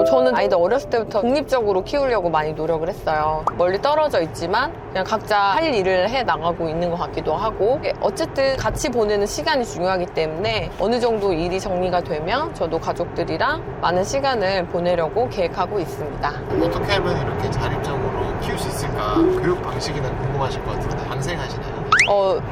저는 아이들 어렸을 때부터 독립적으로 키우려고 많이 노력을 했어요. 멀리 떨어져 있지만 그냥 각자 할 일을 해 나가고 있는 것 같기도 하고, 어쨌든 같이 보내는 시간이 중요하기 때문에 어느 정도 일이 정리가 되면 저도 가족들이랑 많은 시간을 보내려고 계획하고 있습니다. 어떻게 하면 이렇게 자립적으로 키울 수 있을까? 교육 방식이나 궁금하실 것 같은데 방생하시나요?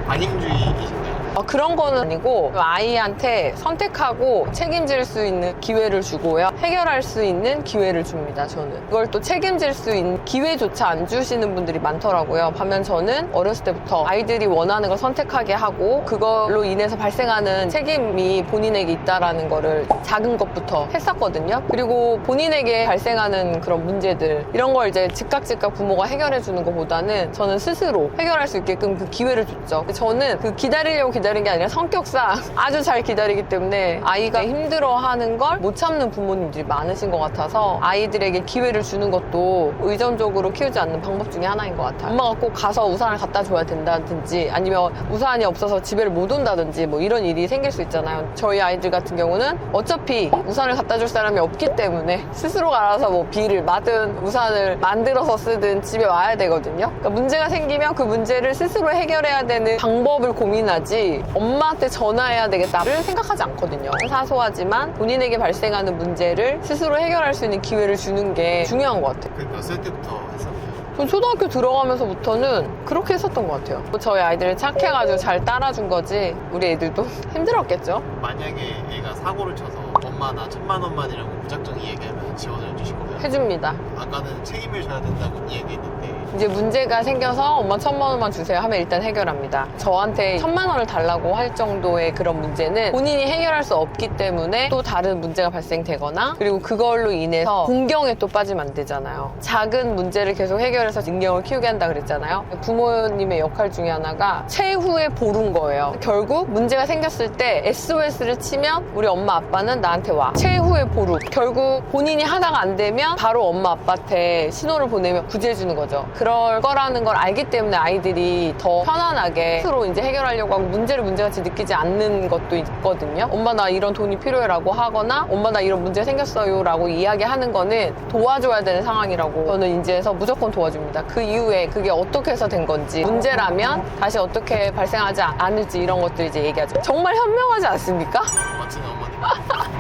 방임주의이신가요? 그런 거는 아니고 아이한테 선택하고 책임질 수 있는 기회를 주고요. 해결할 수 있는 기회를 줍니다, 저는. 그걸 또 책임질 수 있는 기회조차 안 주시는 분들이 많더라고요. 반면 저는 어렸을 때부터 아이들이 원하는 걸 선택하게 하고 그걸로 인해서 발생하는 책임이 본인에게 있다라는 거를 작은 것부터 했었거든요. 그리고 본인에게 발생하는 그런 문제들, 이런 걸 이제 즉각 부모가 해결해 주는 것보다는 저는 스스로 해결할 수 있게끔 그 기회를 줬죠. 저는 그 기다리려고 기다린 게 아니라 성격상 아주 잘 기다리기 때문에 아이가 힘들어하는 걸 못 참는 부모님들이 많으신 것 같아서 아이들에게 기회를 주는 것도 의존적으로 키우지 않는 방법 중에 하나인 것 같아요. 엄마가 꼭 가서 우산을 갖다 줘야 된다든지 아니면 우산이 없어서 집에를 못 온다든지 뭐 이런 일이 생길 수 있잖아요. 저희 아이들 같은 경우는 어차피 우산을 갖다 줄 사람이 없기 때문에 스스로 알아서 뭐 비를 맞든 우산을 만들어서 쓰든 집에 와야 되거든요. 그러니까 문제가 생기면 그 문제를 스스로 해결해야 되는 방법을 고민하지 엄마한테 전화해야 되겠다를 생각하지 않거든요. 사소하지만 본인에게 발생하는 문제를 스스로 해결할 수 있는 기회를 주는 게 중요한 것 같아요. 몇 살 때부터 했었나요? 전 초등학교 들어가면서부터는 그렇게 했었던 것 같아요. 저희 아이들을 착해가지고 잘 따라준 거지 우리 애들도 힘들었겠죠. 만약에 애가 사고를 쳐서 엄마 나 1,000만 원만이라고 무작정 이야기하면 지원해 주실 거예요? 해줍니다. 아까는 책임을 져야 된다고 이야기했는데 이제 문제가 생겨서 엄마 1,000만 원만 주세요 하면 일단 해결합니다. 저한테 1,000만 원을 달라고 할 정도의 그런 문제는 본인이 해결할 수 없기 때문에 또 다른 문제가 발생되거나, 그리고 그걸로 인해서 공경에 또 빠지면 안 되잖아요. 작은 문제를 계속 해결해서 인경을 키우게 한다 그랬잖아요. 부모님의 역할 중에 하나가 최후의 보루인 거예요. 결국 문제가 생겼을 때 SOS를 치면 우리 엄마 아빠는 나한테 와. 최후의 보루. 결국 본인이 하다가 안 되면 바로 엄마 아빠한테 신호를 보내면 구제해주는 거죠. 그럴 거라는 걸 알기 때문에 아이들이 더 편안하게 스스로 이제 해결하려고 하고 문제를 문제같이 느끼지 않는 것도 있거든요. 엄마 나 이런 돈이 필요해 라고 하거나 엄마 나 이런 문제 생겼어요 라고 이야기하는 거는 도와줘야 되는 상황이라고 저는 인지해서 무조건 도와줍니다. 그 이후에 그게 어떻게 해서 된 건지, 문제라면 다시 어떻게 발생하지 않을지 이런 것들 이제 얘기하죠. 정말 현명하지 않습니까? 멋진 어머니.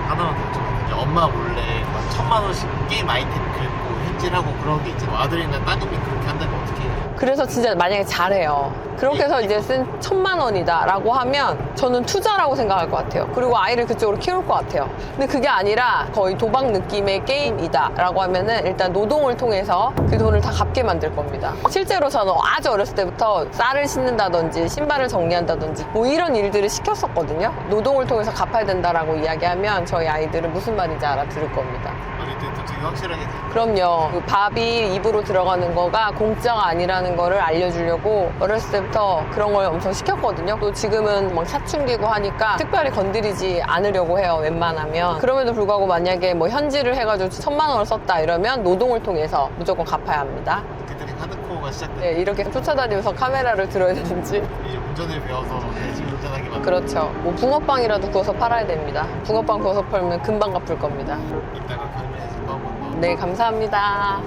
하나만 더 여쭤볼게요. 엄마 몰래 1,000만 원씩 게임 아이템 긁고 현질하고 그런 게 있잖아요. 아들이나 따님이 그렇게 한다면 어떻게 해요? 그래서 진짜 만약에 잘해요. 그렇게 해서 이제 쓴 1,000만 원이다 라고 하면 저는 투자라고 생각할 것 같아요. 그리고 아이를 그쪽으로 키울 것 같아요. 근데 그게 아니라 거의 도박 느낌의 게임이다 라고 하면은 일단 노동을 통해서 그 돈을 다 갚게 만들 겁니다. 실제로 저는 아주 어렸을 때부터 쌀을 씻는다든지 신발을 정리한다든지 뭐 이런 일들을 시켰었거든요. 노동을 통해서 갚아야 된다라고 이야기하면 저희 아이들은 무슨 말인지 알아들을 겁니다. 어릴 때부터 되게 확실하게 그럼요. 그 밥이 입으로 들어가는 거가 공짜가 아니라는 거를 알려주려고 어렸을 때부터 그런 걸 엄청 시켰거든요. 또 지금은 막 사춘기고 하니까 특별히 건드리지 않으려고 해요, 웬만하면. 그럼에도 불구하고 만약에 뭐 현질을 해가지고 1,000만 원을 썼다 이러면 노동을 통해서 무조건 갚아야 합니다. 그때는 하드코어가 시작돼요. 네, 이렇게 쫓아다니면서 카메라를 들어야 되는지. 이제 운전을 배워서 지금 운전하기 만들고 그렇죠. 뭐 붕어빵이라도 구워서 팔아야 됩니다. 붕어빵 구워서 팔면 금방 갚을 겁니다. 이따가 가면에서 또 한번 더 네, 감사합니다.